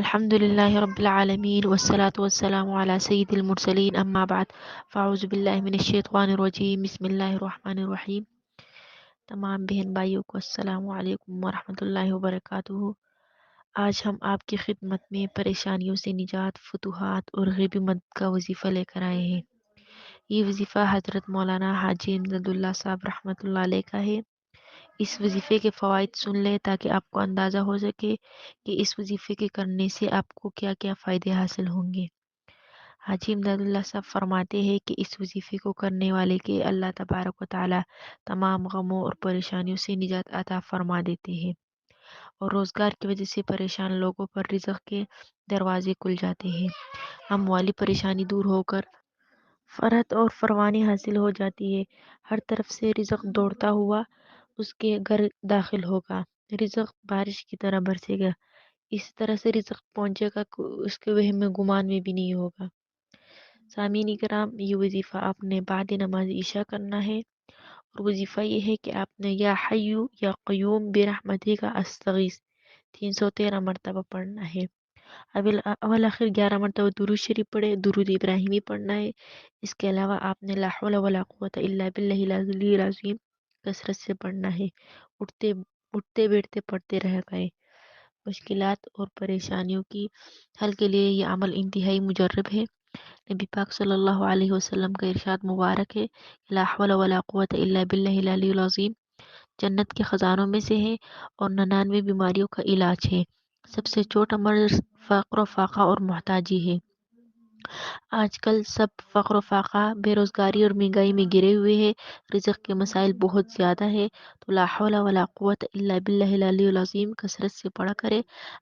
الحمد لله رب العالمين والصلاة والسلام على سيد المرسلين أما بعد فأعوذ بالله من الشیطان الرجیم بسم اللہ الرحمن الرحیم۔ تمام بہن بھائیوں کو السلام علیکم ورحمۃ اللہ وبرکاتہ۔ آج ہم آپ کی خدمت میں پریشانیوں سے نجات، فتوحات اور غیبی مدد کا وظیفہ لے کر آئے ہیں۔ یہ وظیفہ حضرت مولانا حاجی امداد اللہ صاحب رحمۃ اللہ علیہ کا ہے۔ اس وظیفے کے فوائد سن لیں تاکہ آپ کو اندازہ ہو سکے کہ اس وظیفے کے کرنے سے آپ کو کیا کیا فائدے حاصل ہوں گے۔ حاجی امداد اللہ صاحب فرماتے ہیں کہ اس وظیفے کو کرنے والے کے اللہ تبارک و تعالی تمام غموں اور پریشانیوں سے نجات عطا فرما دیتے ہیں، اور روزگار کی وجہ سے پریشان لوگوں پر رزق کے دروازے کھل جاتے ہیں۔ ہم والی پریشانی دور ہو کر فرحت اور فروانی حاصل ہو جاتی ہے۔ ہر طرف سے رزق دوڑتا ہوا اس کے گھر داخل ہوگا، رزق بارش کی طرح برسے گا، اس طرح سے رزق پہنچے گا کہ اس کے وہم میں گمان میں بھی نہیں ہوگا۔ سامعین کرام، یہ وظیفہ آپ نے بعد نماز عشاء کرنا ہے، اور وظیفہ یہ ہے کہ آپ نے یا حیو یا قیوم برحمتی کا استغیث 313 مرتبہ پڑھنا ہے۔ اول آخر 11 مرتبہ درود شریف پڑھے، درود ابراہیمی پڑھنا ہے۔ اس کے علاوہ آپ نے لا حول ولا قوة الا باللہ العلی العظیم کثرت سے پڑھنا ہے، اٹھتے بیٹھتے پڑھتے رہ گئے۔ مشکلات اور پریشانیوں کی حل کے لیے یہ عمل انتہائی مجرب ہے۔ نبی پاک صلی اللہ علیہ وسلم کا ارشاد مبارک ہے، لا حول ولا قوة الا باللہ العلی العظیم جنت کے خزانوں میں سے ہے اور 99 بیماریوں کا علاج ہے۔ سب سے چھوٹا مرض فقر و فاقہ اور محتاجی ہے۔ آج کل سب فقر و فاقہ، بے روزگاری اور مہنگائی میں گرے ہوئے ہیں، رزق کے مسائل بہت زیادہ ہے، تو لا حول ولا قوة الا باللہ العلی العظیم کثرت سے پڑھا کرے۔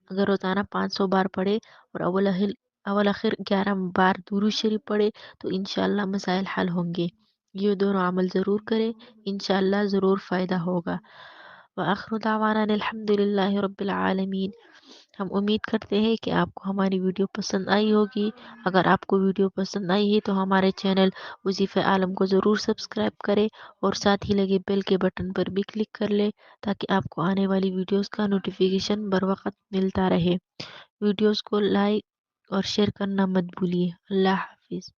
اگر روزانہ 500 بار پڑھے اور اول آخر 11 بار درود شریف پڑھے تو انشاءاللہ مسائل حل ہوں گے۔ یہ دونوں عمل ضرور کرے، انشاءاللہ ضرور فائدہ ہوگا۔ وآخر دعوانا ان الحمد للہ رب العالمین۔ ہم امید کرتے ہیں کہ آپ کو ہماری ویڈیو پسند آئی ہوگی۔ اگر آپ کو ویڈیو پسند آئی ہے تو ہمارے چینل وظیفہ عالم کو ضرور سبسکرائب کرے اور ساتھ ہی لگے بیل کے بٹن پر بھی کلک کر لے تاکہ آپ کو آنے والی ویڈیوز کا نوٹیفیکیشن بر وقت ملتا رہے۔ ویڈیوز کو لائک اور شیئر کرنا مت بھولیے۔ اللہ حافظ۔